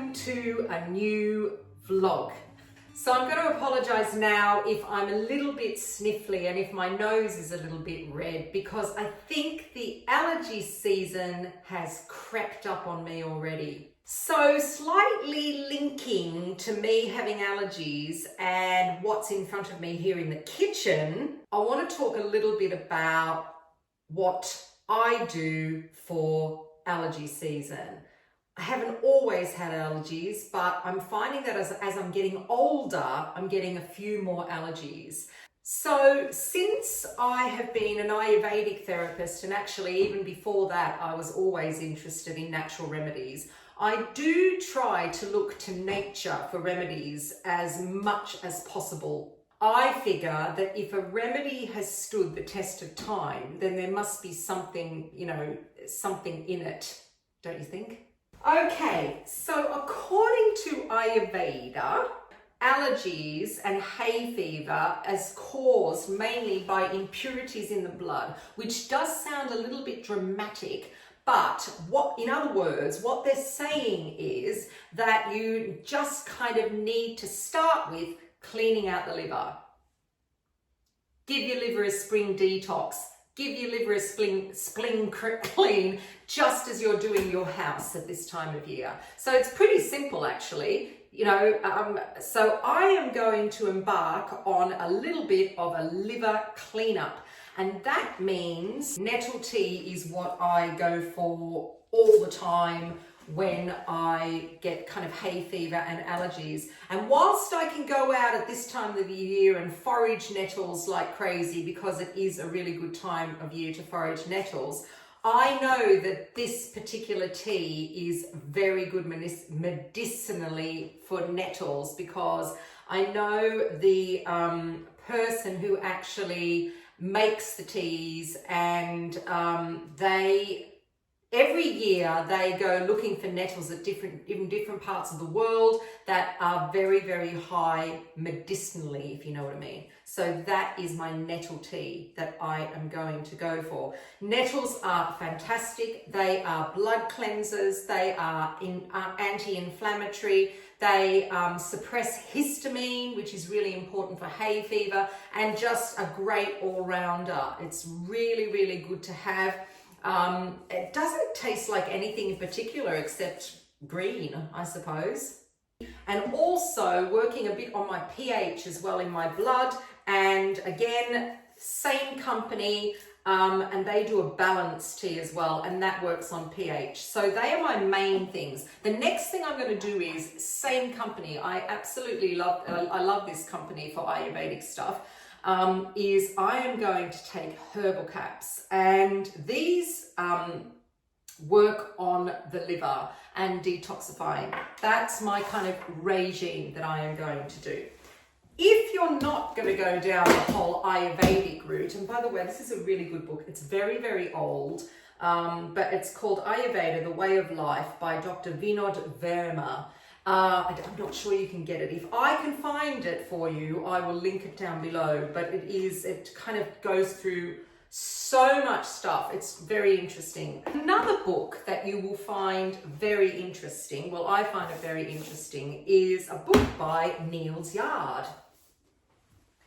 welcome to a new vlog. So I'm going to apologise now if I'm a little bit sniffly and if my nose is a little bit red, because I think the allergy season has crept up on me already. So slightly linking to me having allergies and what's in front of me here in the kitchen, I want to talk a little bit about what I do for allergy season. I haven't always had allergies, but I'm finding that as I'm getting older, I'm getting a few more allergies. So since I have been an Ayurvedic therapist, and actually even before that, I was always interested in natural remedies, I do try to look to nature for remedies as much as possible. I figure that if a remedy has stood the test of time, then there must be something, something in it, don't you think? Okay, so according to Ayurveda, allergies and hay fever is caused mainly by impurities in the blood, which does sound a little bit dramatic, but in other words, what they're saying is that you just kind of need to start with cleaning out the liver. Give your liver a spring detox. Give your liver a spleen clean, just as you're doing your house at this time of year. So it's pretty simple, actually. So I am going to embark on a little bit of a liver cleanup. And that means nettle tea is what I go for all the time when I get kind of hay fever and allergies. And whilst I can go out at this time of the year and forage nettles like crazy, because it is a really good time of year to forage nettles, I know that this particular tea is very good medicinally for nettles, because I know the person who actually makes the teas, and every year they go looking for nettles in different parts of the world that are very, very high medicinally, if you know what I mean. So that is my nettle tea that I am going to go for. Nettles are fantastic. They are blood cleansers. They are anti-inflammatory. They suppress histamine, which is really important for hay fever, and just a great all-rounder. It's really, really good to have. It doesn't taste like anything in particular except green, I suppose. And also working a bit on my pH as well in my blood. And again, same company, and they do a balanced tea as well, and that works on pH. So they are my main things. The next thing I'm going to do is same company. I absolutely love this company for Ayurvedic stuff. Is I am going to take herbal caps, and these work on the liver and detoxifying. That's my kind of regime that I am going to do. If you're not going to go down the whole Ayurvedic route, and by the way, this is a really good book. It's very, very old, but it's called Ayurveda, The Way of Life by Dr. Vinod Verma. I'm not sure you can get it. If I can find it for you, I will link it down below, but it kind of goes through so much stuff. It's very interesting. Another book that you will find very interesting, well, I find it very interesting, is a book by Niels Yard.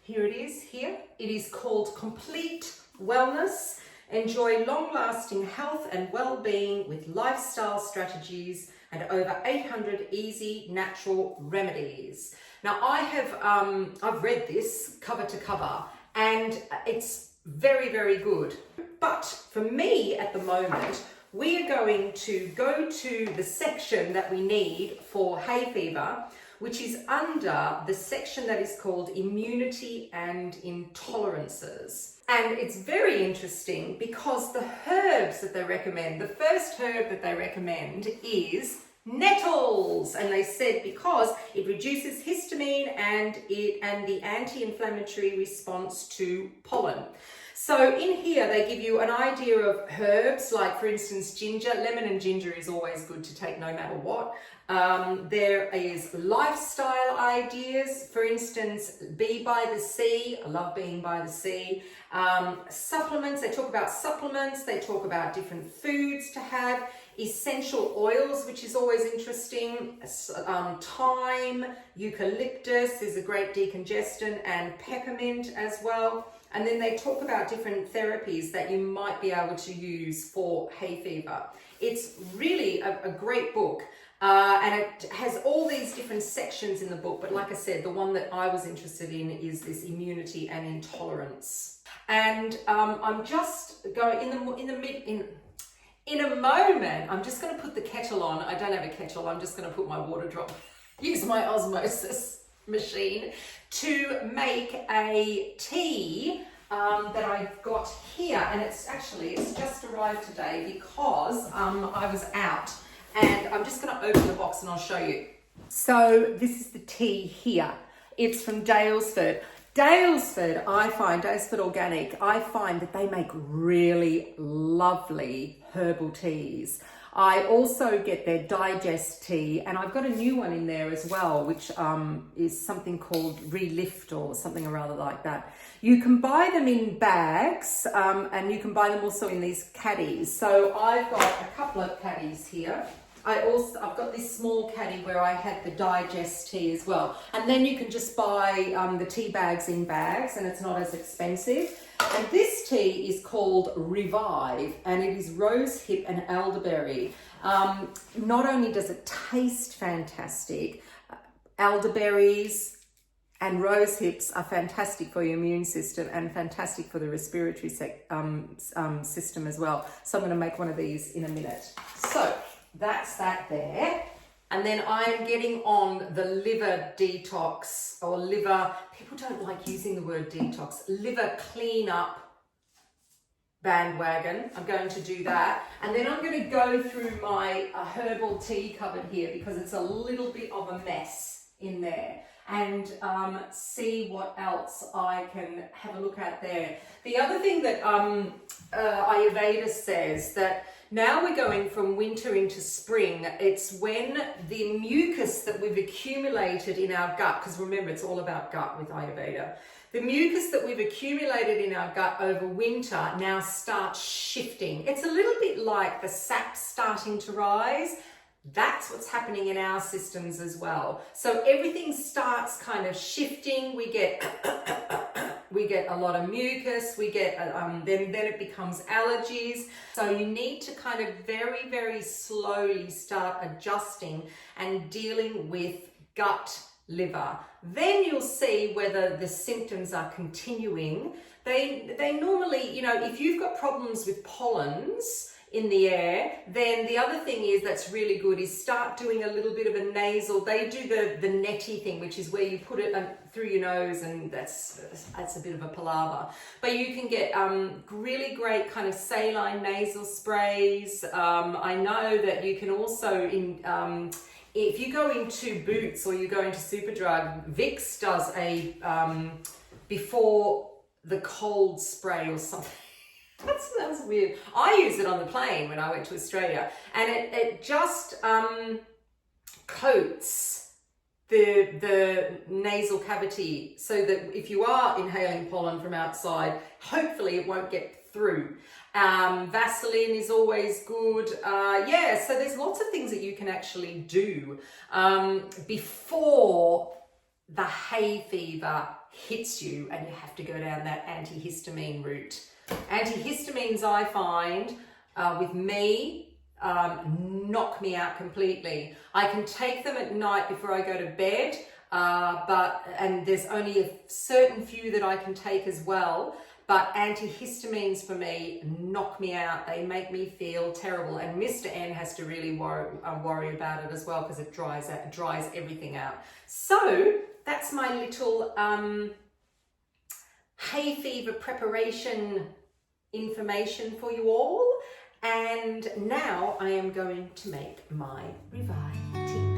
Here it is here. It is called Complete Wellness. Enjoy long-lasting health and well-being with lifestyle strategies and over 800 easy natural remedies. Now I've read this cover to cover, and it's very, very good. But for me at the moment, we are going to go to the section that we need for hay fever, which is under the section that is called Immunity and Intolerances. And it's very interesting because the herbs that they recommend, the first herb that they recommend is nettles. And they said because it reduces histamine and the anti-inflammatory response to pollen. So in here, they give you an idea of herbs, like for instance, ginger. Lemon and ginger is always good to take no matter what. There is lifestyle ideas. For instance, be by the sea. I love being by the sea. Supplements, they talk about supplements. They talk about different foods to have. essential oils, which is always interesting. Thyme, eucalyptus is a great decongestant, and peppermint as well. And then they talk about different therapies that you might be able to use for hay fever. It's really a great book. And it has all these different sections in the book, but like I said, the one that I was interested in is this immunity and intolerance. And I'm just going in a moment. I'm just going to put the kettle on. I don't have a kettle. I'm just going to put my water drop. Use my osmosis machine to make a tea that I've got here, and it's just arrived today because I was out. And I'm just going to open the box and I'll show you. So this is the tea here. It's from Daylesford. Daylesford Organic, I find that they make really lovely herbal teas. I also get their digest tea, and I've got a new one in there as well, which is something called Relift or something or other like that. You can buy them in bags, and you can buy them also in these caddies. So I've got a couple of caddies here. I've got this small caddy where I had the digest tea as well. And then you can just buy the tea bags in bags, and it's not as expensive. And this tea is called Revive, and it is rosehip and elderberry. Not only does it taste fantastic, elderberries and rosehips are fantastic for your immune system and fantastic for the respiratory system as well. So I'm going to make one of these in a minute. So that's that there. And then I'm getting on the liver detox, or liver, people don't like using the word detox, liver cleanup bandwagon. I'm going to do that. And then I'm going to go through my herbal tea cupboard here because it's a little bit of a mess in there, and see what else I can have a look at there. The other thing that Ayurveda says, that now we're going from winter into spring. It's when the mucus that we've accumulated in our gut, because remember, it's all about gut with Ayurveda. The mucus that we've accumulated in our gut over winter now starts shifting. It's a little bit like the sap starting to rise. That's what's happening in our systems as well. So everything starts kind of shifting. We get a lot of mucus. We get then it becomes allergies. So you need to kind of very, very slowly start adjusting and dealing with gut liver. Then you'll see whether the symptoms are continuing. They normally, if you've got problems with pollens in the air, then the other thing is that's really good is start doing a little bit of a nasal. They do the neti thing, which is where you put it through your nose, and that's a bit of a palaver. But you can get really great kind of saline nasal sprays. I know that you can also, if you go into Boots or you go into Superdrug, Vicks does a before the cold spray or something. That sounds weird. I use it on the plane when I went to Australia, and it just coats the nasal cavity so that if you are inhaling pollen from outside, hopefully it won't get through. Vaseline is always good. So there's lots of things that you can actually do before the hay fever hits you and you have to go down that antihistamine route. Antihistamines, I find, with me, knock me out completely. I can take them at night before I go to bed, and there's only a certain few that I can take as well. But antihistamines for me knock me out. They make me feel terrible. And Mr. N has to really worry about it as well because it dries everything out. So that's my little hay fever preparation information for you all. And now I am going to make my Revive tea.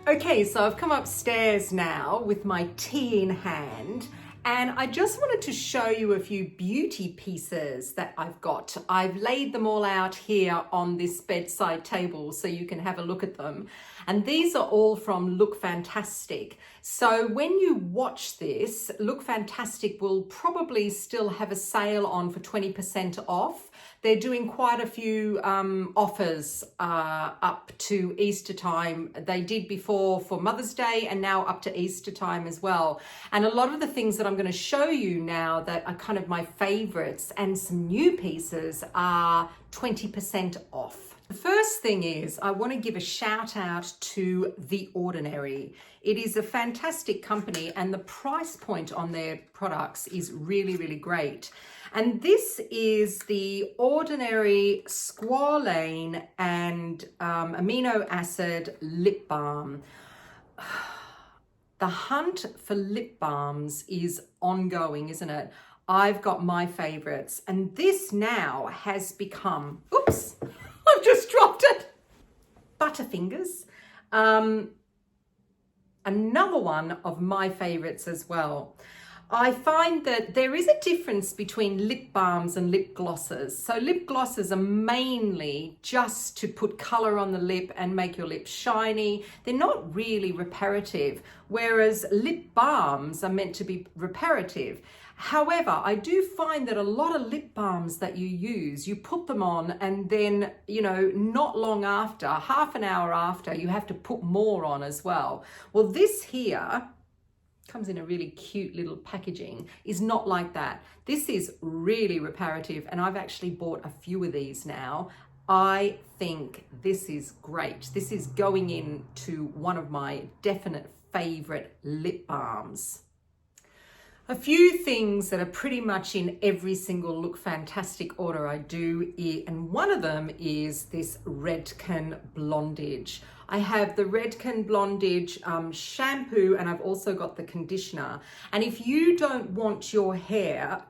Okay, so I've come upstairs now with my tea in hand, and I just wanted to show you a few beauty pieces that I've got. I've laid them all out here on this bedside table so you can have a look at them. And these are all from Look Fantastic. So when you watch this, Look Fantastic will probably still have a sale on for 20% off. They're doing quite a few offers up to Easter time. They did before for Mother's Day and now up to Easter time as well. And a lot of the things that I'm going to show you now that are kind of my favorites and some new pieces are 20% off. The first thing is I want to give a shout out to The Ordinary. It is a fantastic company and the price point on their products is really, really great. And this is the Ordinary Squalane and Amino Acid Lip Balm. The hunt for lip balms is ongoing, isn't it? I've got my favorites and this now has become, oops, I've just dropped it. Butterfingers. Another one of my favorites as well. I find that there is a difference between lip balms and lip glosses. So lip glosses are mainly just to put color on the lip and make your lips shiny. They're not really reparative, whereas lip balms are meant to be reparative. However, I do find that a lot of lip balms that you use, you put them on and then, you know, not long after, half an hour after, you have to put more on as well. Well, this here comes in a really cute little packaging, is not like that. This is really reparative and I've actually bought a few of these now. I think this is great. This is going into one of my definite favorite lip balms. A few things that are pretty much in every single Look Fantastic order I do, and one of them is this Redken Blondage. I have the Redken Blondage shampoo and I've also got the conditioner. And if you don't want your hair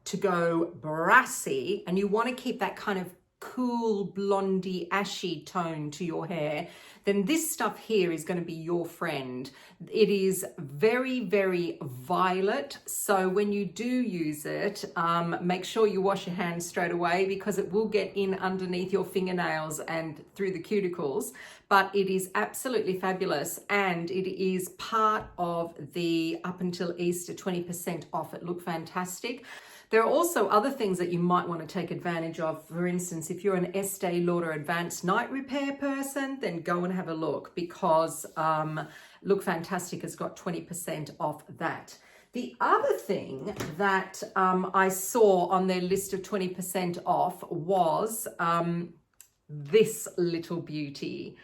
to go brassy and you want to keep that kind of cool blondie ashy tone to your hair, then this stuff here is going to be your friend. It is very, very violet. So when you do use it, make sure you wash your hands straight away because it will get in underneath your fingernails and through the cuticles. But it is absolutely fabulous and it is part of the up until Easter 20% off at Look Fantastic. There are also other things that you might want to take advantage of. For instance, if you're an Estee Lauder Advanced Night Repair person, then go and have a look because Look Fantastic has got 20% off that. The other thing that I saw on their list of 20% off was this little beauty,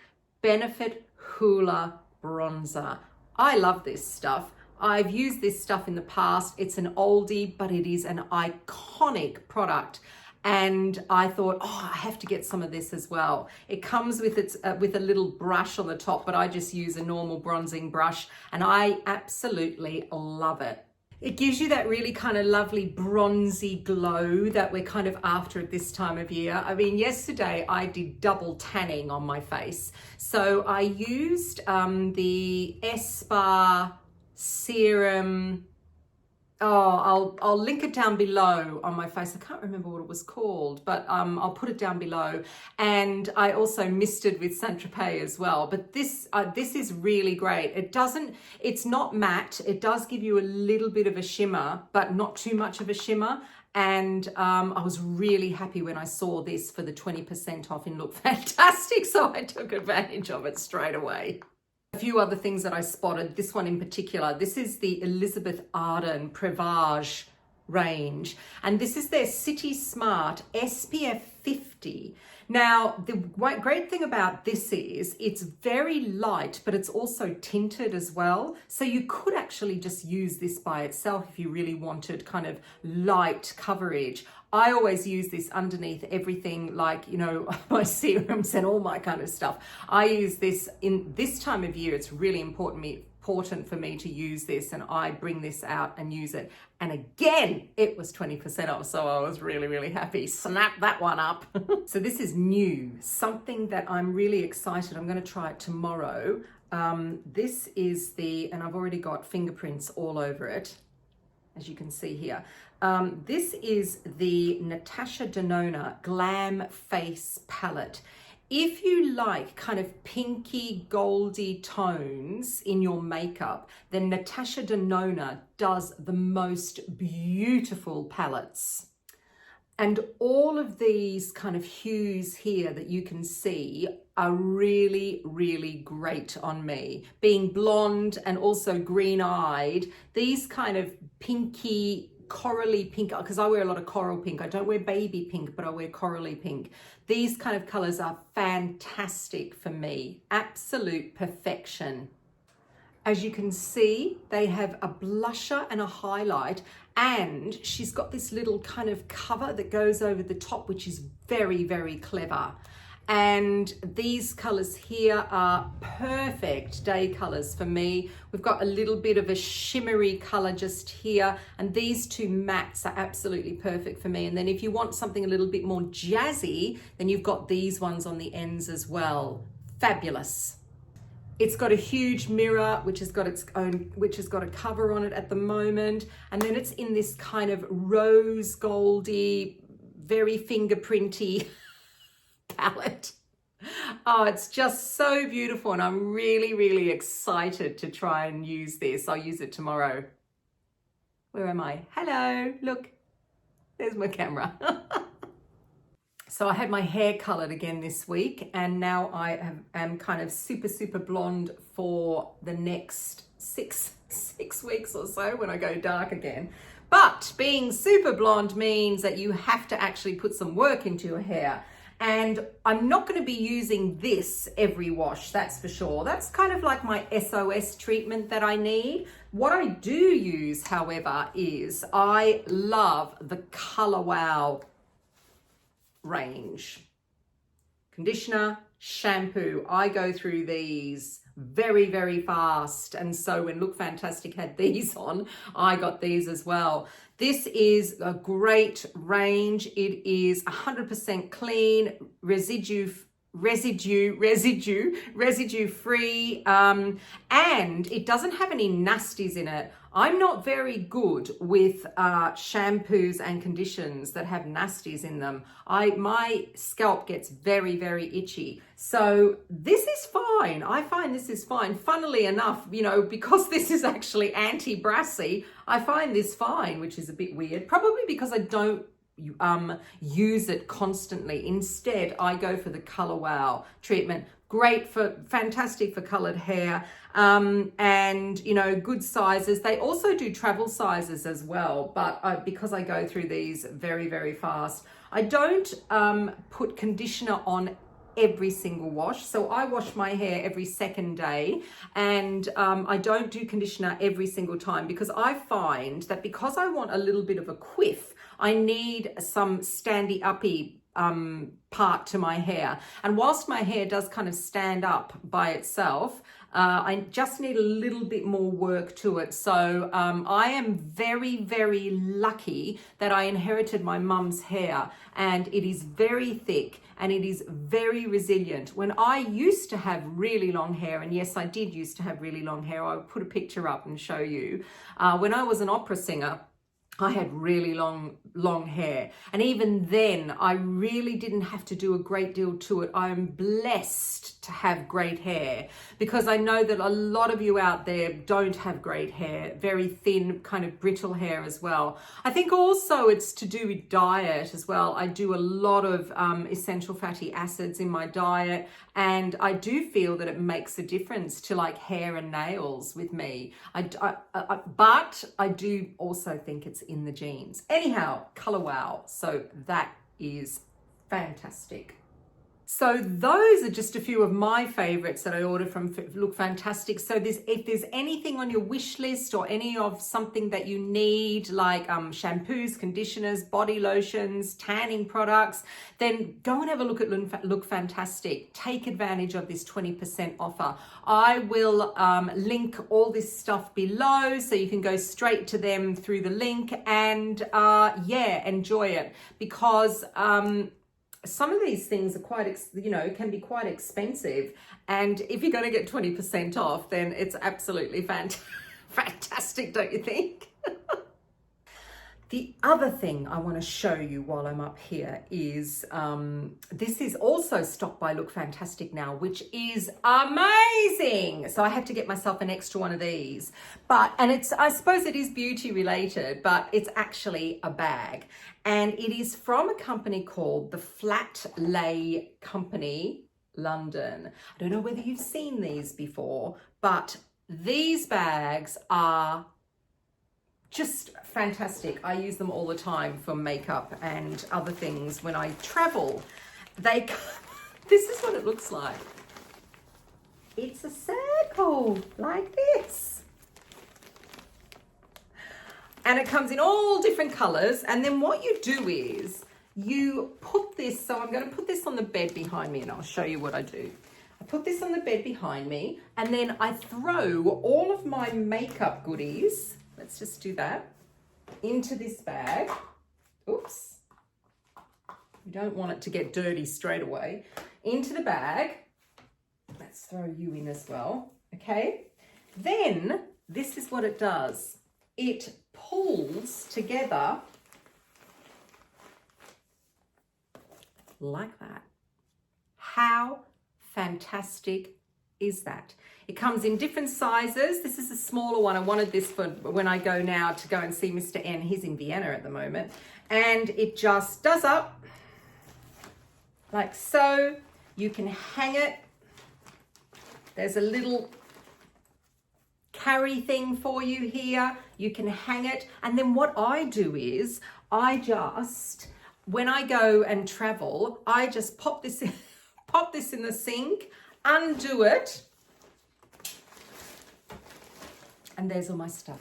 Benefit Hoola Bronzer. I love this stuff. I've used this stuff in the past. It's an oldie, but it is an iconic product. And I thought, oh, I have to get some of this as well. It comes with with a little brush on the top, but I just use a normal bronzing brush and I absolutely love it. It gives you that really kind of lovely bronzy glow that we're kind of after at this time of year. I mean, yesterday I did double tanning on my face. So I used the Espa serum. Oh, I'll link it down below on my face. I can't remember what it was called, but I'll put it down below. And I also misted with Saint-Tropez as well. But this is really great. It's not matte. It does give you a little bit of a shimmer, but not too much of a shimmer. And I was really happy when I saw this for the 20% off in Look Fantastic. So I took advantage of it straight away. A few other things that I spotted, this one in particular, this is the Elizabeth Arden Prevage range, and this is their City Smart SPF 50. Now, the great thing about this is it's very light, but it's also tinted as well. So you could actually just use this by itself if you really wanted kind of light coverage. I always use this underneath everything, like, you know, my serums and all my kind of stuff. I use this in this time of year. It's really important for me to use this, and I bring this out and use it. And again, it was 20% off, so I was really, really happy. Snap that one up. So this is new, something that I'm really excited. I'm going to try it tomorrow. This is and I've already got fingerprints all over it, as you can see here. This is the Natasha Denona Glam Face Palette. if you like kind of pinky goldy tones in your makeup, then Natasha Denona does the most beautiful palettes. And all of these kind of hues here that you can see are really, really great on me. Being blonde and also green-eyed, these kind of pinky, corally pink, because I wear a lot of coral pink. I don't wear baby pink, but I wear corally pink. These kind of colors are fantastic for me. Absolute perfection. As you can see, they have a blusher and a highlight, and she's got this little kind of cover that goes over the top, which is very, very clever. And these colors here are perfect day colors for me. We've got a little bit of a shimmery color just here, and these two mattes are absolutely perfect for me. And then if you want something a little bit more jazzy, then you've got these ones on the ends as well. Fabulous. It's got a huge mirror, which has got a cover on it at the moment. And then it's in this kind of rose goldy, very fingerprinty palette. Oh, it's just so beautiful. And I'm really, really excited to try and use this. I'll use it tomorrow. Where am I? Hello, look, there's my camera. So I had my hair colored again this week, and now I am kind of super, super blonde for the next six weeks or so when I go dark again. But being super blonde means that you have to actually put some work into your hair. And I'm not going to be using this every wash, that's for sure. That's kind of like my SOS treatment that I need. What I do use, however, is I love the Color Wow range. Conditioner, shampoo. I go through these very, very fast. And so when Look Fantastic had these on, I got these as well. This is a great range. It is 100% clean, residue free, and it doesn't have any nasties in it. I'm not very good with shampoos and conditions that have nasties in them. My scalp gets very, very itchy. So this is fine. I find this is fine. Funnily enough, you know, because this is actually anti-brassy, I find this fine, which is a bit weird. Probably because I don't use it constantly. Instead, I go for the Color Wow treatment. Fantastic for colored hair, and you know, good sizes. They also do travel sizes as well, but because I go through these very, very fast, I don't put conditioner on every single wash. So I wash my hair every second day, and I don't do conditioner every single time, because I find that because I want a little bit of a quiff, I need some standy-uppy part to my hair. And whilst my hair does kind of stand up by itself, I just need a little bit more work to it. So I am very, very lucky that I inherited my mum's hair, and it is very thick and it is very resilient. When I used to have really long hair, and yes, I did used to have really long hair, I'll put a picture up and show you. When I was an opera singer, I had really long hair. And even then, I really didn't have to do a great deal to it. I am blessed to have great hair, because I know that a lot of you out there don't have great hair, very thin, kind of brittle hair as well. I think also it's to do with diet as well. I do a lot of essential fatty acids in my diet, and I do feel that it makes a difference to like hair and nails with me. But I do also think it's in the genes. Anyhow, Color Wow. So that is fantastic. So those are just a few of my favorites that I ordered from Look Fantastic. So if there's anything on your wish list, or any of something that you need, like shampoos, conditioners, body lotions, tanning products, then go and have a look at Look Fantastic. Take advantage of this 20% offer. I will link all this stuff below, so you can go straight to them through the link, and yeah, enjoy it, because some of these things are quite, can be quite expensive. And if you're going to get 20% off, then it's absolutely fantastic, don't you think? The other thing I want to show you while I'm up here is, this is also stocked by Look Fantastic now, which is amazing. So I had to get myself an extra one of these, and I suppose it is beauty related, but it's actually a bag, and it is from a company called the Flat Lay Company, London. I don't know whether you've seen these before, but these bags are just fantastic. I use them all the time for makeup and other things when I travel. This is what it looks like. It's a circle like this. And it comes in all different colors. And then what you do is you put this, so I'm going to put this on the bed behind me and I'll show you what I do. I put this on the bed behind me and then I throw all of my makeup goodies, let's just do that, into this bag. Oops. You don't want it to get dirty straight away. Into the bag. Let's throw you in as well. Okay. Then this is what it does. It pulls together like that. How fantastic is that? It comes in different sizes. This is a smaller one. I wanted this for when I go now to go and see Mr. N. He's in Vienna at the moment. And it just does up like so. You can hang it. There's a little carry thing for you here. You can hang it. And then what I do is when I go and travel, I just pop this in the sink, undo it, and there's all my stuff.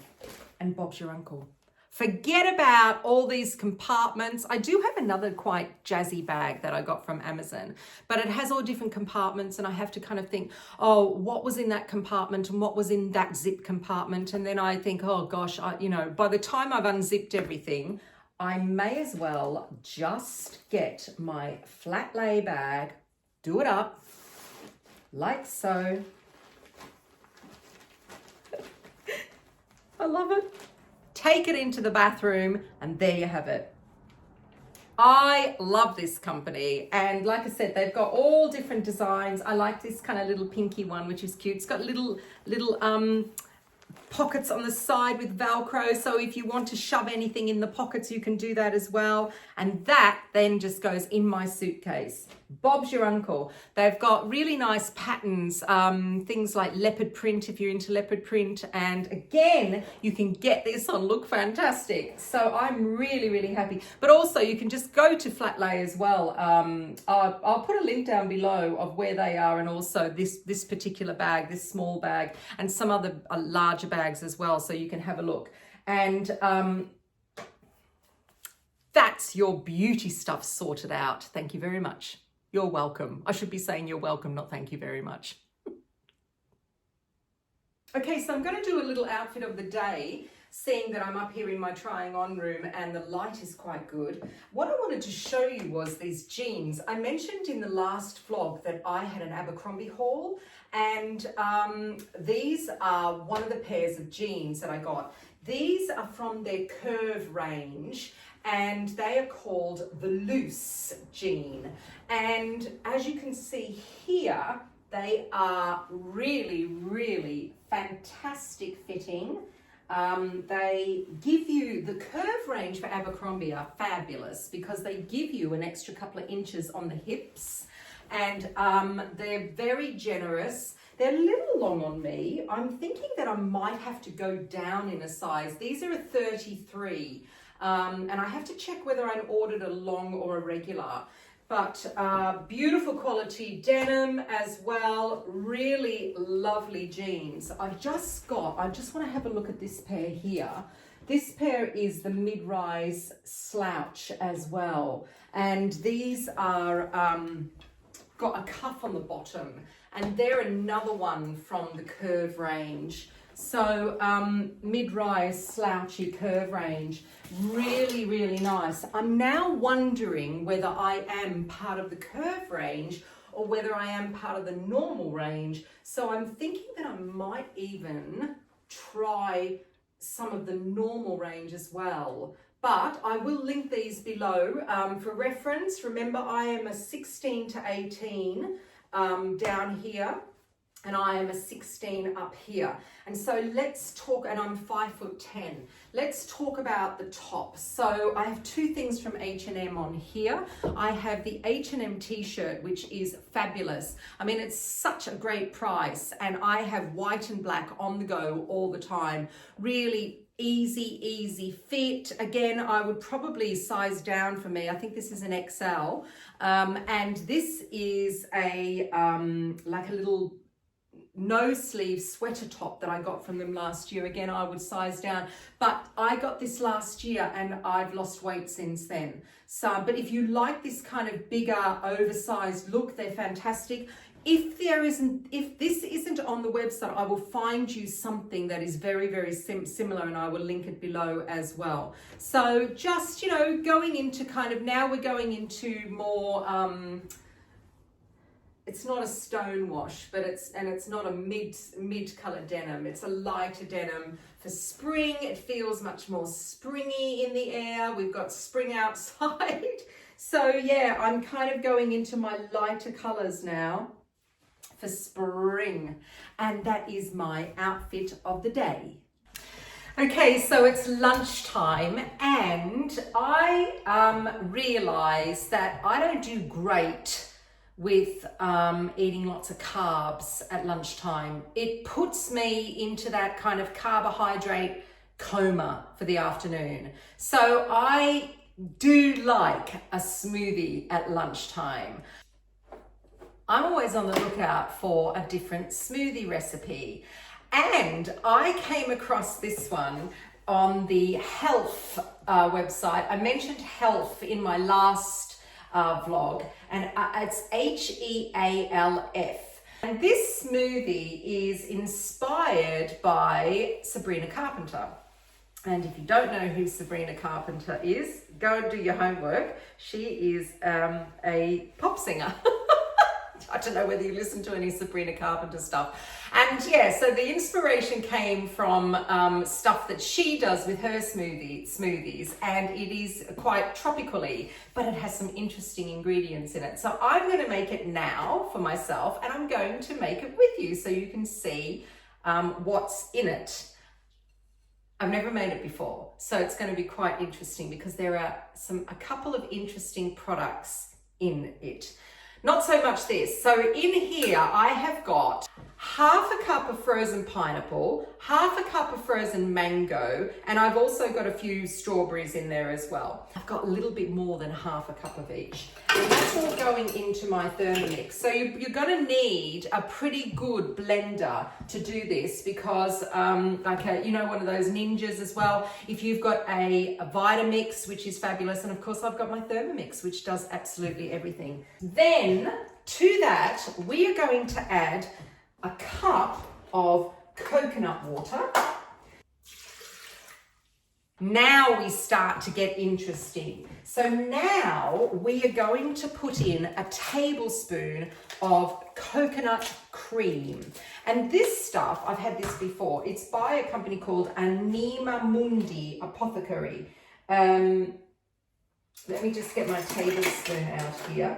And Bob's your uncle. Forget about all these compartments. I do have another quite jazzy bag that I got from Amazon, but it has all different compartments and I have to kind of think, oh, what was in that compartment and what was in that zip compartment? And then I think, oh gosh, by the time I've unzipped everything, I may as well just get my flat lay bag, do it up like so. I love it. Take it into the bathroom and there you have it. I love this company. And like I said, they've got all different designs. I like this kind of little pinky one, which is cute. It's got little pockets on the side with Velcro. So if you want to shove anything in the pockets, you can do that as well. And that then just goes in my suitcase. Bob's your uncle. They've got really nice patterns, things like leopard print if you're into leopard print. And again, you can get this on Look Fantastic. So I'm really, really happy. But also you can just go to Flat Lay as well. I'll put a link down below of where they are and also this particular bag, this small bag, and some other larger bags as well. So you can have a look. And that's your beauty stuff sorted out. Thank you very much. You're welcome. I should be saying you're welcome, not thank you very much. Okay, so I'm going to do a little outfit of the day, seeing that I'm up here in my trying on room and the light is quite good. What I wanted to show you was these jeans. I mentioned in the last vlog that I had an Abercrombie haul, and these are one of the pairs of jeans that I got. These are from their Curve range, and they are called the Loose jean. And as you can see here, they are really, really fantastic fitting. They give you, the Curve range for Abercrombie are fabulous because they give you an extra couple of inches on the hips, and they're very generous. They're a little long on me. I'm thinking that I might have to go down in a size. These are a 33. And I have to check whether I ordered a long or a regular, but beautiful quality denim as well. Really lovely jeans. I just want to have a look at this pair here. This pair is the mid-rise slouch as well. And these are, got a cuff on the bottom, and they're another one from the Curve range. So mid-rise slouchy Curve range, really, really nice. I'm now wondering whether I am part of the Curve range or whether I am part of the normal range. So I'm thinking that I might even try some of the normal range as well. but I will link these below for reference. Remember, I am a 16 to 18 down here, and I am a 16 up here. And so let's talk, and I'm 5'10". Let's talk about the top. So I have two things from H&M on here. I have the H&M t-shirt, which is fabulous. I mean, it's such a great price, and I have white and black on the go all the time. Really easy fit. Again, I would probably size down for me. I think this is an XL. And this is a like a little no sleeve sweater top that I got from them last year. Again, I would size down, but I got this last year and I've lost weight since then. So, but if you like this kind of bigger, oversized look, they're fantastic. If this isn't on the website, I will find you something that is very similar, and I will link it below as well. So just, you know, going into kind of, now we're going into more, it's not a stone wash, but it's not a mid color denim. It's a lighter denim for spring. It feels much more springy in the air. We've got spring outside. So yeah, I'm kind of going into my lighter colors now for spring, and that is my outfit of the day. Okay, so it's lunchtime, and I realized that I don't do great with eating lots of carbs at lunchtime. It puts me into that kind of carbohydrate coma for the afternoon. So I do like a smoothie at lunchtime. I'm always on the lookout for a different smoothie recipe. And I came across this one on the Health website. I mentioned Health in my last vlog, and it's H-E-A-L-F. And this smoothie is inspired by Sabrina Carpenter. And if you don't know who Sabrina Carpenter is, go and do your homework. She is a pop singer. I don't know whether you listen to any Sabrina Carpenter stuff. And yeah, so the inspiration came from stuff that she does with her smoothies, and it is quite tropically, but it has some interesting ingredients in it. So I'm going to make it now for myself, and I'm going to make it with you so you can see what's in it. I've never made it before, so it's going to be quite interesting because there are a couple of interesting products in it. Not so much this. So in here, I have got half a cup of frozen pineapple, half a cup of frozen mango, and I've also got a few strawberries in there as well. I've got a little bit more than half a cup of each. And that's all going into my Thermomix. So you're going to need a pretty good blender to do this because, like one of those ninjas as well. If you've got a Vitamix, which is fabulous, and of course I've got my Thermomix, which does absolutely everything. Then to that, we are going to add a cup of coconut water. Now we start to get interesting. So now we are going to put in a tablespoon of coconut cream. And this stuff, I've had this before. It's by a company called Anima Mundi Apothecary. Let me just get my tablespoon out here.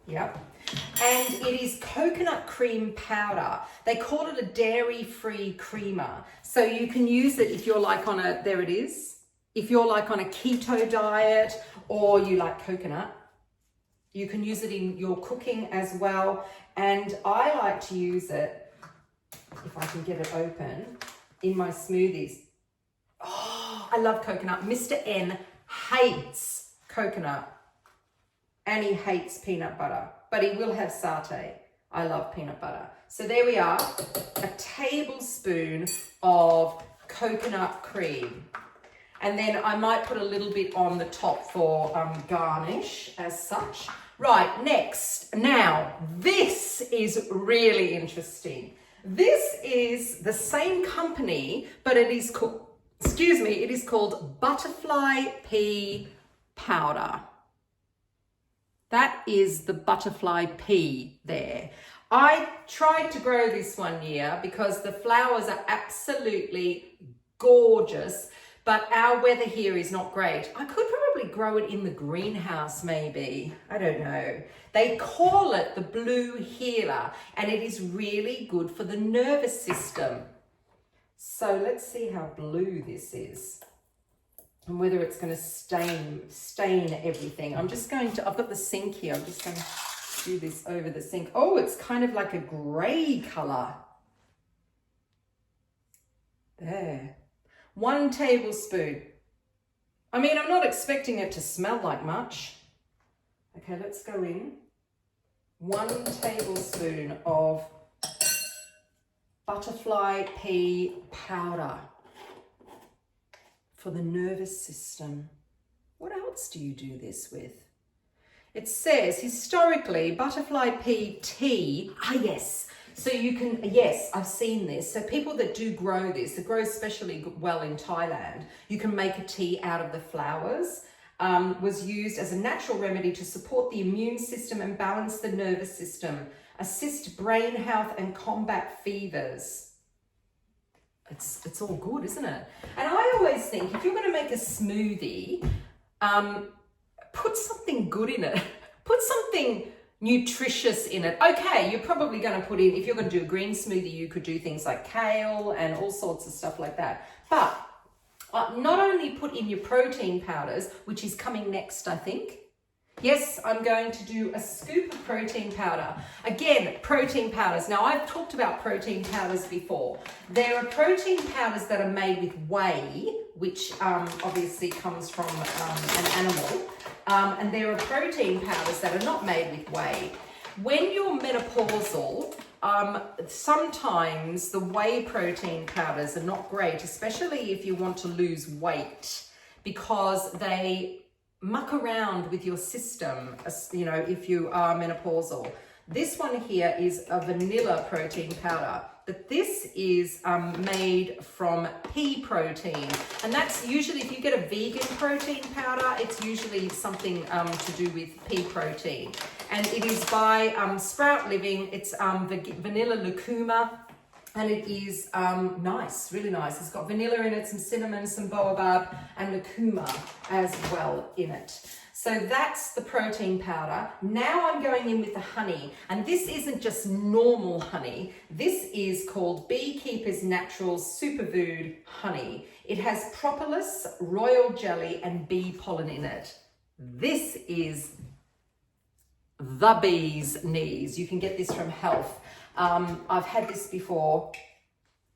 Yep. And it is coconut cream powder. They call it a dairy-free creamer. So you can use it if you're like on a, there it is. If you're like on a keto diet or you like coconut, you can use it in your cooking as well. And I like to use it, if I can get it open, in my smoothies. Oh, I love coconut. Mr. N hates coconut. And he hates peanut butter, but he will have satay. I love peanut butter. So there we are, a tablespoon of coconut cream. And then I might put a little bit on the top for garnish as such. Right, next. Now, this is really interesting. This is the same company, but it is called, it is called butterfly pea powder. That is the butterfly pea there. I tried to grow this one year because the flowers are absolutely gorgeous, But our weather here is not great. I could probably grow it in the greenhouse maybe. I don't know. They call it the blue healer, and it is really good for the nervous system. So let's see how blue this is and whether it's going to stain everything. I've got the sink here. I'm just going to do this over the sink. Oh, it's kind of like a grey colour. There. 1 tablespoon. I mean, I'm not expecting it to smell like much. Okay, let's go in. 1 tablespoon of butterfly pea powder for the nervous system. What else do you do this with? It says historically butterfly pea tea. Ah, yes. So you can, yes, I've seen this. So people that do grow this, it grows especially well in Thailand, you can make a tea out of the flowers. Was used as a natural remedy to support the immune system and balance the nervous system, assist brain health and combat fevers. It's all good, isn't it? And I always think if you're going to make a smoothie, put something good in it. Put something nutritious in it. Okay, you're probably going to put in, if you're going to do a green smoothie, you could do things like kale and all sorts of stuff like that. But not only put in your protein powders, which is coming next, I think. Yes, I'm going to do a scoop of protein powder. Again, protein powders. Now, I've talked about protein powders before. There are protein powders that are made with whey, which obviously comes from an animal. And there are protein powders that are not made with whey. When you're menopausal, sometimes the whey protein powders are not great, especially if you want to lose weight, because they muck around with your system, you know, if you are menopausal. This one here is a vanilla protein powder, but this is made from pea protein. And that's usually, if you get a vegan protein powder, it's usually something to do with pea protein. And it is by Sprout Living. It's vanilla lucuma. And it is nice, really nice. It's got vanilla in it, some cinnamon, some baobab, and lucuma as well in it. So that's the protein powder. Now I'm going in with the honey. And this isn't just normal honey. This is called Beekeeper's Natural Superfood Honey. It has propolis, royal jelly, and bee pollen in it. This is the bee's knees. You can get this from Health. I've had this before.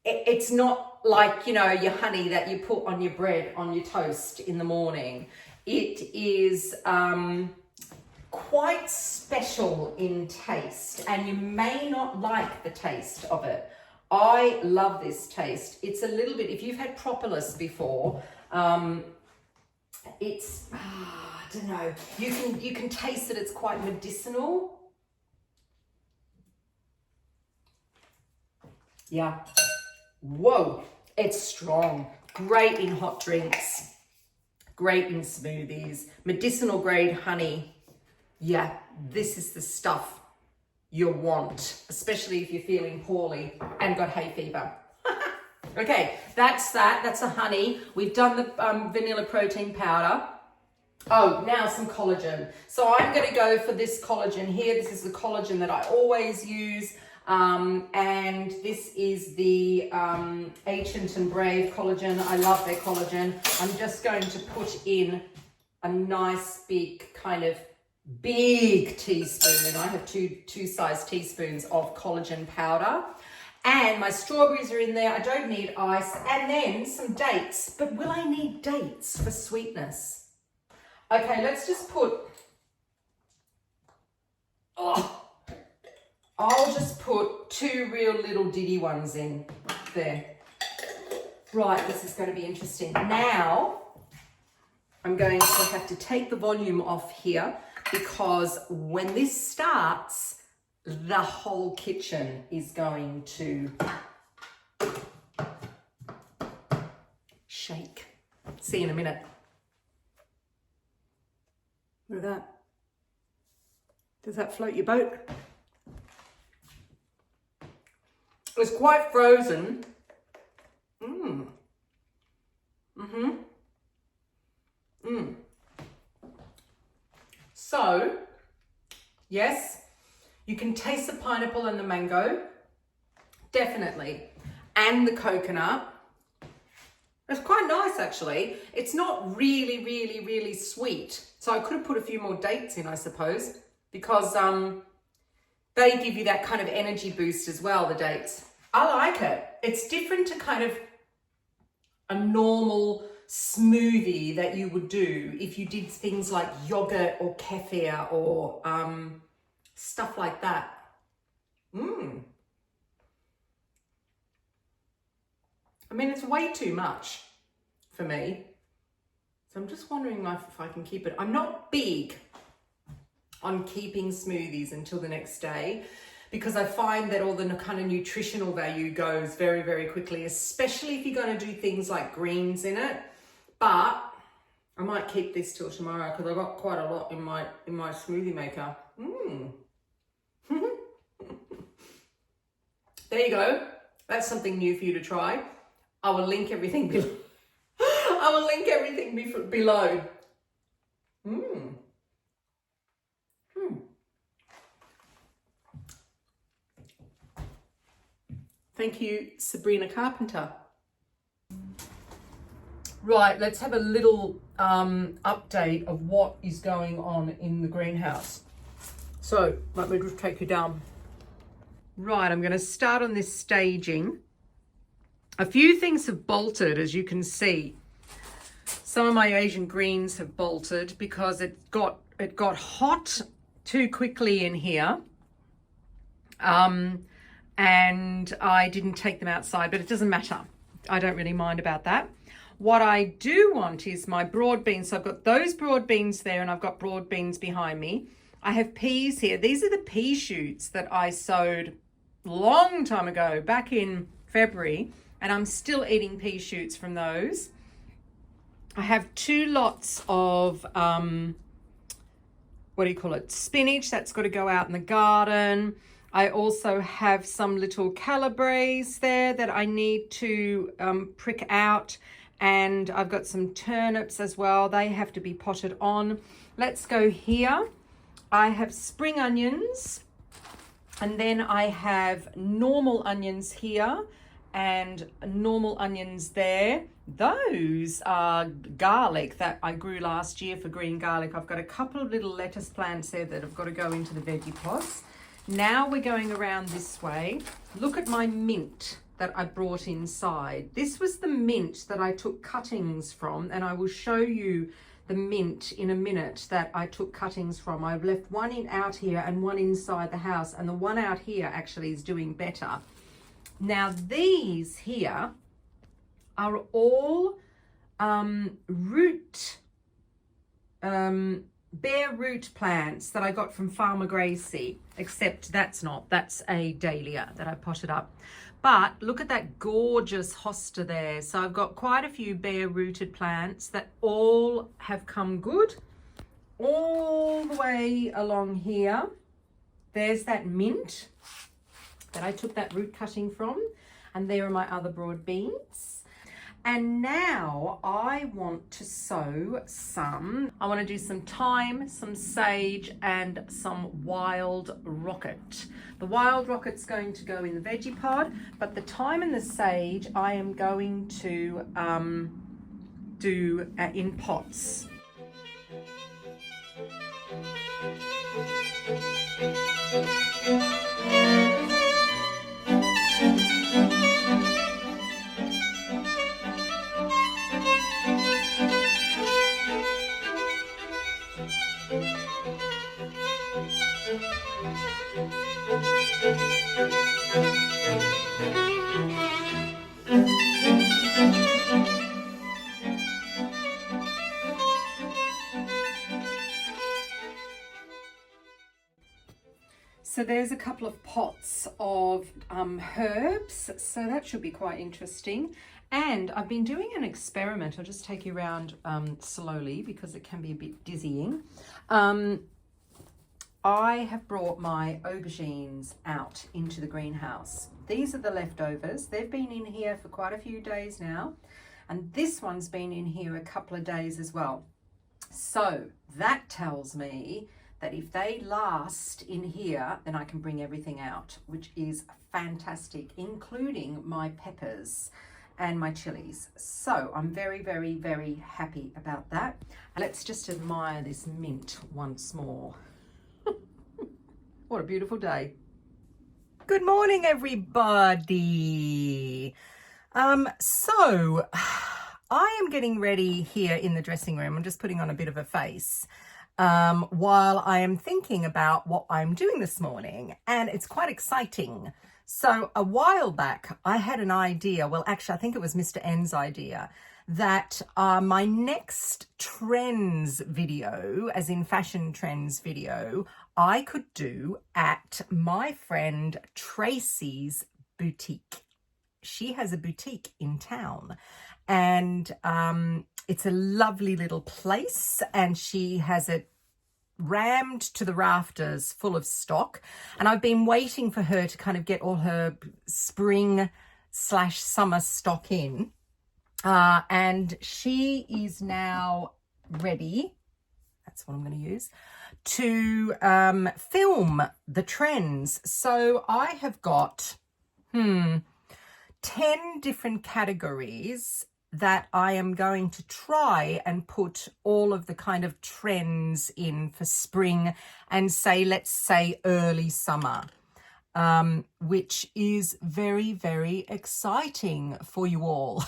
It's not like, you know, your honey that you put on your bread, on your toast in the morning. It is quite special in taste, and you may not like the taste of it. I love this taste. It's a little bit, if you've had propolis before, it's, I don't know, you can taste that it's quite medicinal. Yeah. Whoa, it's strong. Great in hot drinks. Great in smoothies. Medicinal grade honey. Yeah, this is the stuff you want, especially if you're feeling poorly and got hay fever. Okay, that's that. That's a honey. We've done the vanilla protein powder. Oh, now some collagen. So I'm going to go for this collagen here. This is the collagen that I always use. And this is the Ancient and Brave collagen. I love their collagen. I'm just going to put in a nice big kind of big teaspoon. I have two size teaspoons of collagen powder. And my strawberries are in there. I don't need ice. And then some dates. But will I need dates for sweetness? Okay, let's just put... I'll just put 2 real little diddy ones in there. Right, this is going to be interesting. Now, I'm going to have to take the volume off here, because when this starts, the whole kitchen is going to shake. See you in a minute. Look at that. Does that float your boat? It's quite frozen. Mm-hmm. So, yes, you can taste the pineapple and the mango, definitely, and the coconut. It's quite nice, actually. It's not really sweet. So I could have put a few more dates in, I suppose, because they give you that kind of energy boost as well, the dates. I like it. It's different to kind of a normal smoothie that you would do if you did things like yogurt or kefir or stuff like that. I mean, it's way too much for me. So I'm just wondering if I can keep it. I'm not big on keeping smoothies until the next day because I find that all the kind of nutritional value goes very quickly, especially if you're going to do things like greens in it. But I might keep this till tomorrow because I've got quite a lot in my smoothie maker. There you go. That's something new for you to try. I will link everything below. I will link everything below. Thank you, Sabrina Carpenter. Right, let's have a little update of what is going on in the greenhouse. So, let me just take you down. Right, I'm going to start on this staging. A few things have bolted, as you can see. Some of my Asian greens have bolted because it got hot too quickly in here. And I didn't take them outside, but it doesn't matter. I don't really mind about that. What I do want is my broad beans. So I've got those broad beans there and I've got broad beans behind me. I have peas here. These are the pea shoots that I sowed a long time ago, back in February. And I'm still eating pea shoots from those. I have 2 lots of, spinach that's got to go out in the garden. I also have some little calabres there that I need to prick out. And I've got some turnips as well. They have to be potted on. Let's go here. I have spring onions. And then I have normal onions here. And normal onions there. Those are garlic that I grew last year for green garlic. I've got a couple of little lettuce plants there that have got to go into the veggie pots. Now we're going around this way. Look at my mint that I brought inside. This was the mint that I took cuttings from, and I will show you the mint in a minute that I took cuttings from. I've left one out here and one inside the house, and the one out here actually is doing better. Now these here are all bare root plants that I got from Farmer Gracie, except that's a dahlia that I potted up. But look at that gorgeous hosta there. So I've got quite a few bare rooted plants that all have come good all the way along here. There's that mint that I took that root cutting from, and there are my other broad beans. And now I want to sow I want to do some thyme, some sage, and some wild rocket. The wild rocket's going to go in the veggie pod, but the thyme and the sage I am going to do in pots. So there's a couple of pots of herbs, so that should be quite interesting. And I've been doing an experiment. I'll just take you around slowly because it can be a bit dizzying. I have brought my aubergines out into the greenhouse. These are the leftovers. They've been in here for quite a few days now. And this one's been in here a couple of days as well. So that tells me that if they last in here, then I can bring everything out, which is fantastic, including my peppers and my chilies. So I'm very, very, very happy about that. Let's just admire this mint once more. What a beautiful day. Good morning, everybody. So I am getting ready here in the dressing room. I'm just putting on a bit of a face while I am thinking about what I'm doing this morning, and it's quite exciting. So a while back, I had an idea. Well, actually, I think it was Mr. N's idea that my next trends video, as in fashion trends video, I could do at my friend Tracy's boutique. She has a boutique in town, and it's a lovely little place, and she has it rammed to the rafters full of stock, and I've been waiting for her to kind of get all her spring/summer stock in, and she is now ready, that's what I'm going to use, to film the trends. So I have got 10 different categories that I am going to try and put all of the kind of trends in for spring and let's say early summer, which is very, very exciting for you all.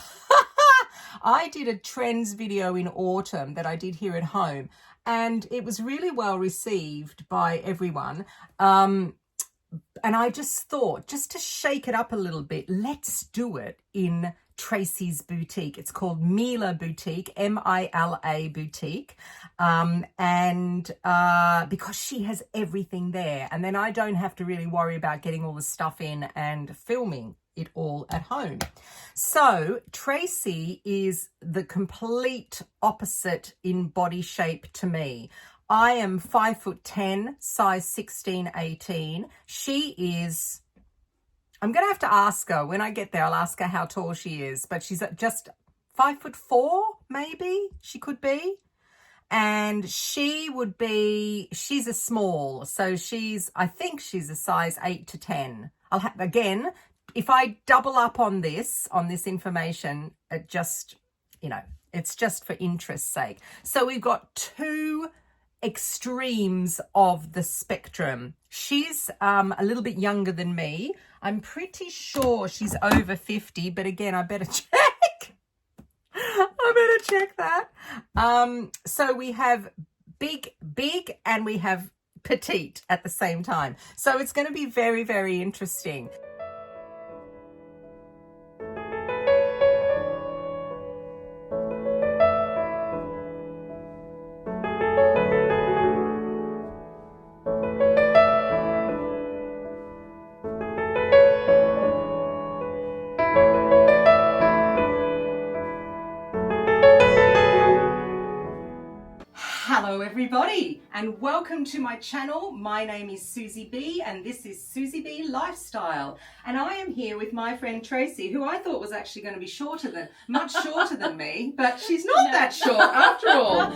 I did a trends video in autumn that I did here at home, and it was really well received by everyone. And I just thought, just to shake it up a little bit, let's do it in Tracy's boutique. It's called Mila Boutique, M-I-L-A Boutique, and because she has everything there, and then I don't have to really worry about getting all the stuff in and filming it all at home. So Tracy is the complete opposite in body shape to me. I am 5'10", size 16, 18. She is, I'm going to have to ask her when I get there. I'll ask her how tall she is, but she's just 5'4", maybe she could be. And she would be, she's a small. So I think she's a size 8 to 10. I'll have, again, if I double up on this information, it just, it's just for interest's sake. So we've got two extremes of the spectrum. She's a little bit younger than me. I'm pretty sure she's over 50, but again, I better check. I better check that. So we have big, and we have petite at the same time. So it's going to be very, very interesting. Hello everybody, and welcome to my channel. My name is Susie B, and this is Susie B Lifestyle, and I am here with my friend Tracy, who I thought was actually going to be much shorter than me, but she's not that short after all.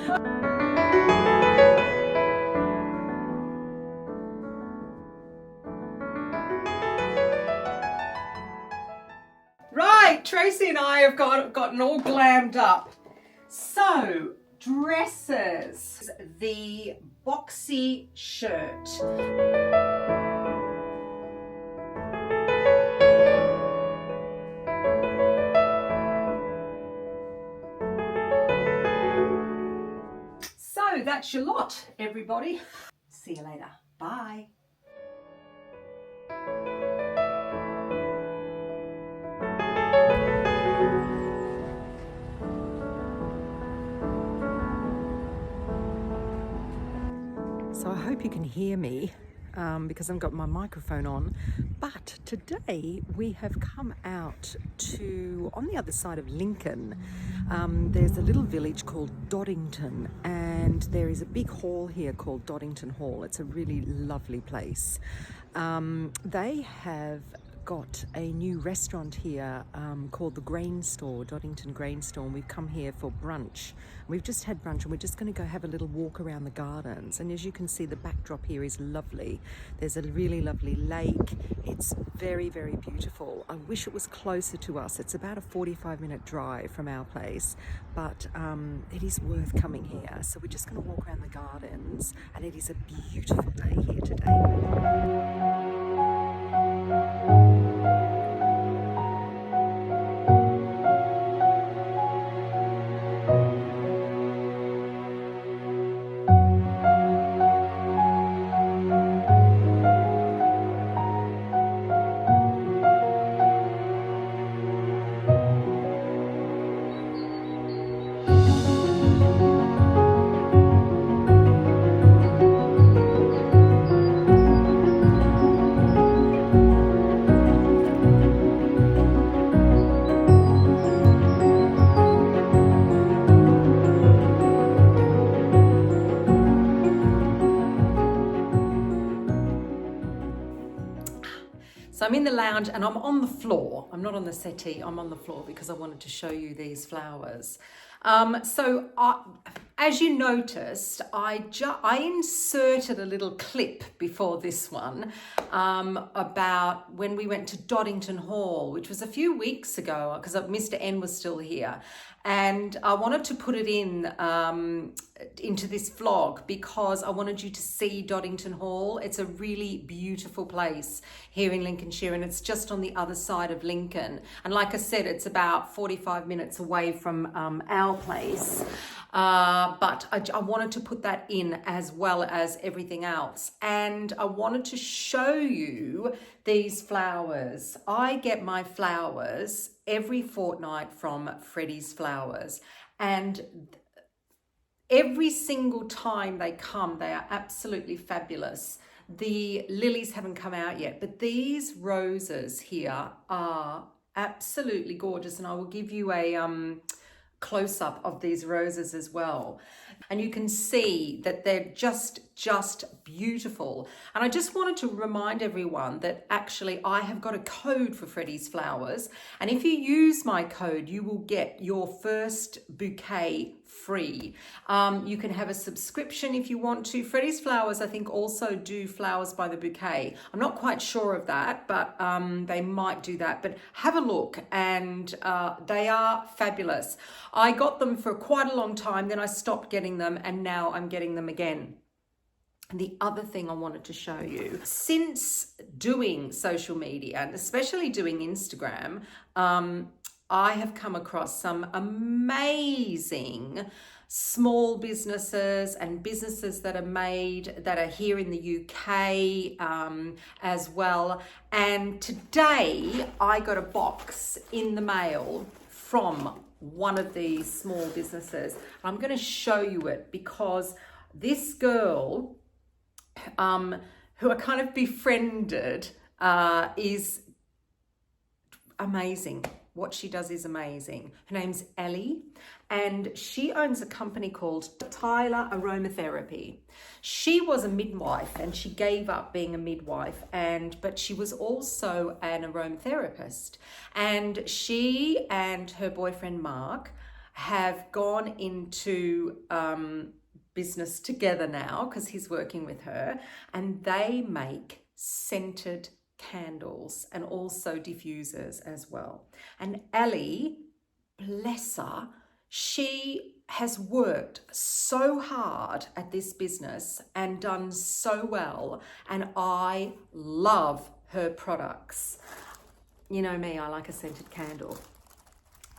Right, Tracy and I have gotten all glammed up. So, dresses, the boxy shirt. So that's your lot, everybody. See you later. Bye. So I hope you can hear me because I've got my microphone on. But today we have come out to, on the other side of Lincoln, there's a little village called Doddington, and there is a big hall here called Doddington Hall. It's a really lovely place. They have got a new restaurant here called the Grain Store, Doddington Grain Store, and we've come here for brunch. We've just had brunch and we're just going to go have a little walk around the gardens, and as you can see, the backdrop here is lovely. There's a really lovely lake. It's very, very beautiful. I wish it was closer to us. It's about a 45-minute drive from our place, but it is worth coming here. So we're just going to walk around the gardens, and it is a beautiful day here today. So I'm in the lounge and I'm on the floor. I'm not on the settee, I'm on the floor because I wanted to show you these flowers. As you noticed, I inserted a little clip before this one about when we went to Doddington Hall, which was a few weeks ago because Mr. N was still here. And I wanted to put it into this vlog because I wanted you to see Doddington Hall. It's a really beautiful place here in Lincolnshire, and it's just on the other side of Lincoln. And like I said, it's about 45 minutes away from our place. But I wanted to put that in as well as everything else. And I wanted to show you these flowers. I get my flowers every fortnight from Freddie's Flowers. And every single time they come, they are absolutely fabulous. The lilies haven't come out yet, but these roses here are absolutely gorgeous. And I will give you a close-up of these roses as well, and you can see that they're just beautiful. And I just wanted to remind everyone that actually I have got a code for Freddie's Flowers, and if you use my code you will get your first bouquet free. You can have a subscription if you want to. Freddie's Flowers I think also do flowers by the bouquet. I'm not quite sure of that, but they might do that, but have a look, and they are fabulous. I got them for quite a long time, then I stopped getting them, and now I'm getting them again. And the other thing I wanted to show you, since doing social media and especially doing Instagram, I have come across some amazing small businesses and businesses that are here in the UK as well. And today I got a box in the mail from one of these small businesses. I'm going to show you it because this girl who I kind of befriended is amazing. What she does is amazing. Her name's Ellie, and she owns a company called Tyler Aromatherapy. She was a midwife and she gave up being a midwife, but she was also an aromatherapist. And she and her boyfriend Mark have gone into business together now because he's working with her, and they make scented candles and also diffusers as well. And Ellie, bless her, she has worked so hard at this business and done so well, and I love her products. You know me, I like a scented candle.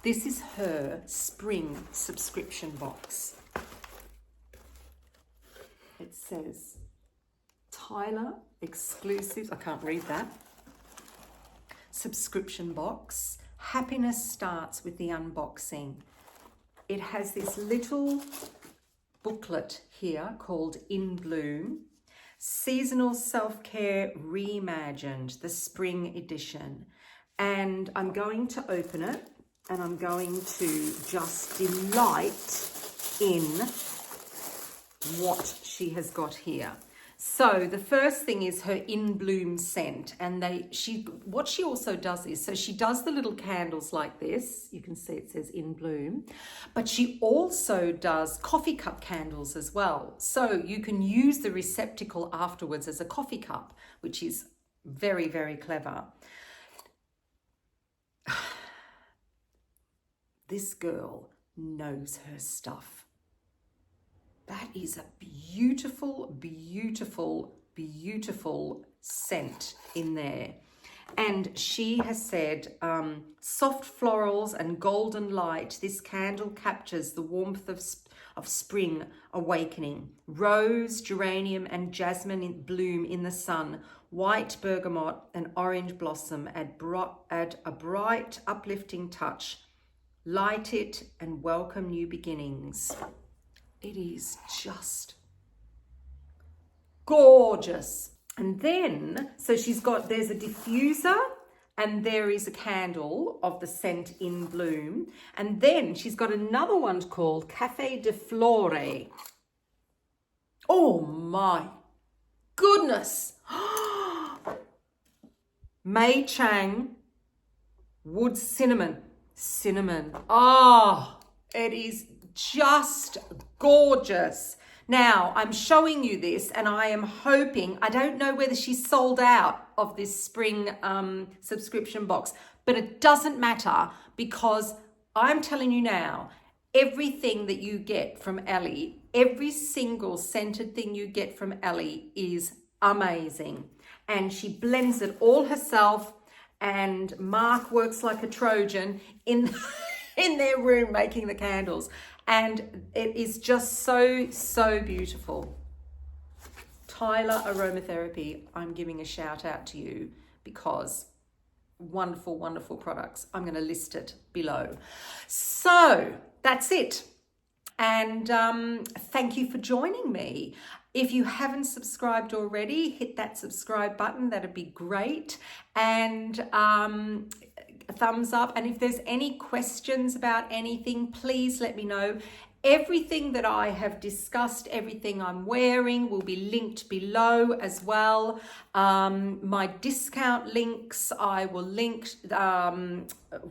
This is her spring subscription box. It says Tyler exclusives, I can't read that, subscription box. Happiness starts with the unboxing. It has this little booklet here called In Bloom, Seasonal Self-Care Reimagined, the spring edition. And I'm going to open it and I'm going to just delight in what she has got here. So the first thing is her In Bloom scent, and what she also does is, so she does the little candles like this. You can see it says In Bloom, but she also does coffee cup candles as well. So you can use the receptacle afterwards as a coffee cup, which is very, very clever. This girl knows her stuff. That is a beautiful, beautiful, beautiful scent in there. And she has said, soft florals and golden light, this candle captures the warmth of spring awakening. Rose, geranium and jasmine in bloom in the sun. White bergamot and orange blossom add a bright, uplifting touch. Light it and welcome new beginnings. It is just gorgeous. And then, so there's a diffuser and there is a candle of the scent In Bloom. And then she's got another one called Cafe de Flore. Oh my goodness. Mei Chang wood cinnamon. Oh, it is just gorgeous. Now I'm showing you this and I am hoping, I don't know whether she's sold out of this spring subscription box, but it doesn't matter because I'm telling you now, everything that you get from Ellie, every single scented thing you get from Ellie is amazing. And she blends it all herself, and Mark works like a Trojan in their room making the candles. And it is just so, so beautiful. Tyler Aromatherapy, I'm giving a shout out to you because wonderful, wonderful products. I'm going to list it below. So that's it. And thank you for joining me. If you haven't subscribed already, hit that subscribe button. That'd be great. And a thumbs up. And if there's any questions about anything, please let me know. Everything that I have discussed, everything I'm wearing will be linked below as well. My discount links, I will link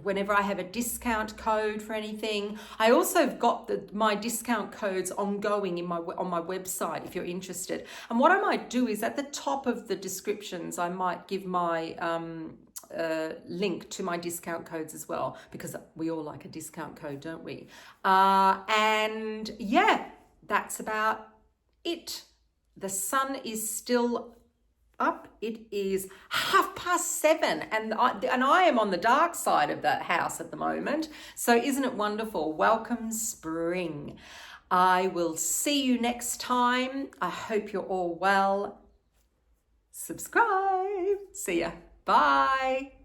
whenever I have a discount code for anything. I also have got my discount codes ongoing on my website if you're interested. And what I might do is at the top of the descriptions, I might give my link to my discount codes as well, because we all like a discount code, don't we? And yeah, that's about it. The sun is still up. It is 7:30 and I am on the dark side of that house at the moment. So isn't it wonderful? Welcome spring. I will see you next time. I hope you're all well. Subscribe. See ya. Bye.